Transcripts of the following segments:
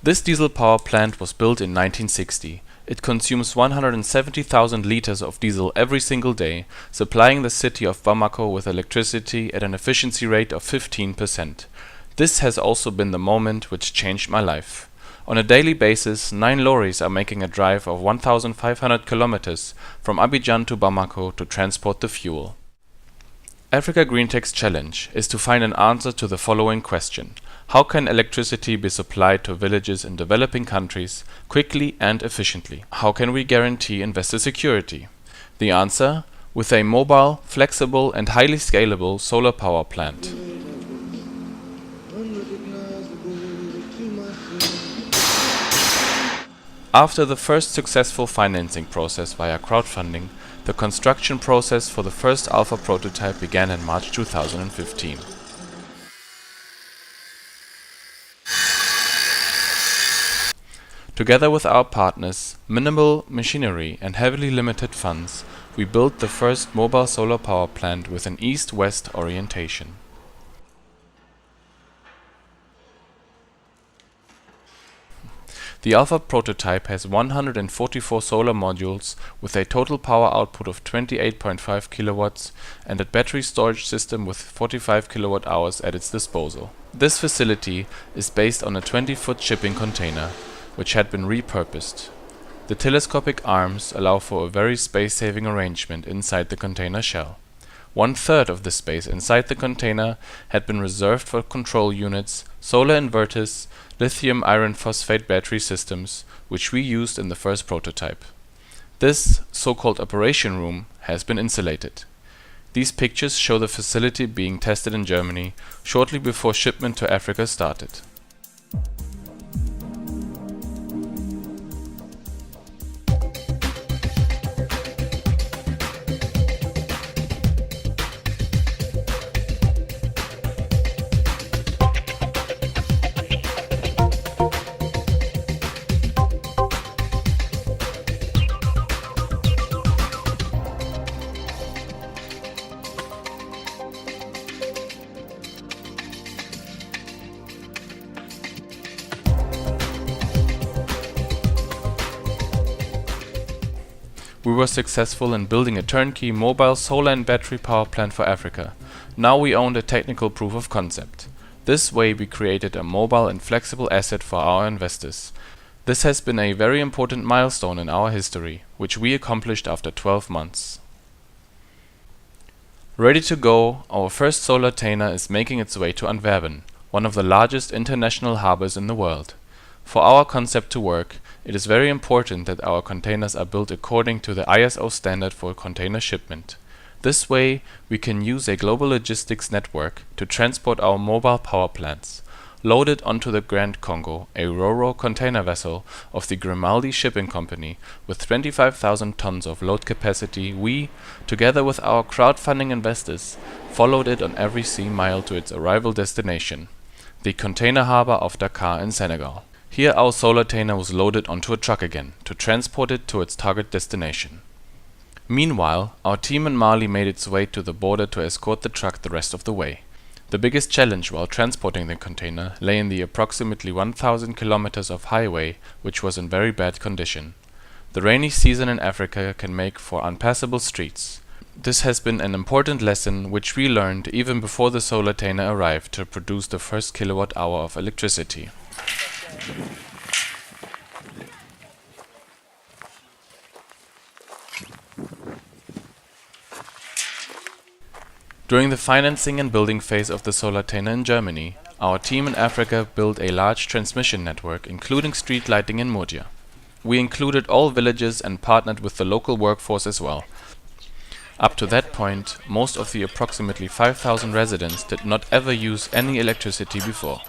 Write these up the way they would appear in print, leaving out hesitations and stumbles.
This diesel power plant was built in 1960. It consumes 170,000 liters of diesel every single day, supplying the city of Bamako with electricity at an efficiency rate of 15%. This has also been the moment which changed my life. On a daily basis, 9 lorries are making a drive of 1,500 kilometers from Abidjan to Bamako to transport the fuel. Africa GreenTech's challenge is to find an answer to the following question: how can electricity be supplied to villages in developing countries quickly and efficiently? How can we guarantee investor security? The answer: with a mobile, flexible and highly scalable solar power plant. After the first successful financing process via crowdfunding, the construction process for the first alpha prototype began in March 2015. Together with our partners, minimal machinery and heavily limited funds, we built the first mobile solar power plant with an east-west orientation. The alpha prototype has 144 solar modules with a total power output of 28.5 kilowatts and a battery storage system with 45 kilowatt hours at its disposal. This facility is based on a 20-foot shipping container, which had been repurposed. The telescopic arms allow for a very space-saving arrangement inside the container shell. 1/3 of the space inside the container had been reserved for control units, solar inverters, lithium iron phosphate battery systems, which we used in the first prototype. This so-called operation room has been insulated. These pictures show the facility being tested in Germany shortly before shipment to Africa started. We were successful in building a turnkey mobile solar and battery power plant for Africa. Now we owned a technical proof of concept. This way we created a mobile and flexible asset for our investors. This has been a very important milestone in our history, which we accomplished after 12 months. Ready to go, our first solar container is making its way to Antwerpen, one of the largest international harbors in the world. For our concept to work, it is very important that our containers are built according to the ISO standard for container shipment. This way, we can use a global logistics network to transport our mobile power plants. Loaded onto the Grand Congo, a Ro-Ro container vessel of the Grimaldi Shipping Company with 25,000 tons of load capacity, we, together with our crowdfunding investors, followed it on every sea mile to its arrival destination, the container harbor of Dakar in Senegal. Here our solar container was loaded onto a truck again, to transport it to its target destination. Meanwhile, our team in Mali made its way to the border to escort the truck the rest of the way. The biggest challenge while transporting the container lay in the approximately 1,000 kilometers of highway, which was in very bad condition. The rainy season in Africa can make for unpassable streets. This has been an important lesson which we learned even before the solar container arrived to produce the first kilowatt hour of electricity. During the financing and building phase of the solar container in Germany, our team in Africa built a large transmission network, including street lighting in Murcia. We included all villages and partnered with the local workforce as well. Up to that point, most of the approximately 5,000 residents did not ever use any electricity before.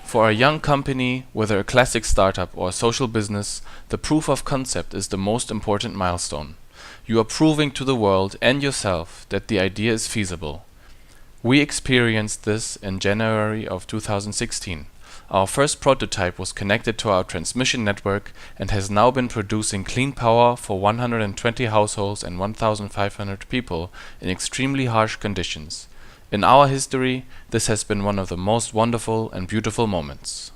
For a young company, whether a classic startup or a social business, the proof of concept is the most important milestone. You are proving to the world and yourself that the idea is feasible. We experienced this in January of 2016. Our first prototype was connected to our transmission network and has now been producing clean power for 120 households and 1,500 people in extremely harsh conditions. In our history, this has been one of the most wonderful and beautiful moments.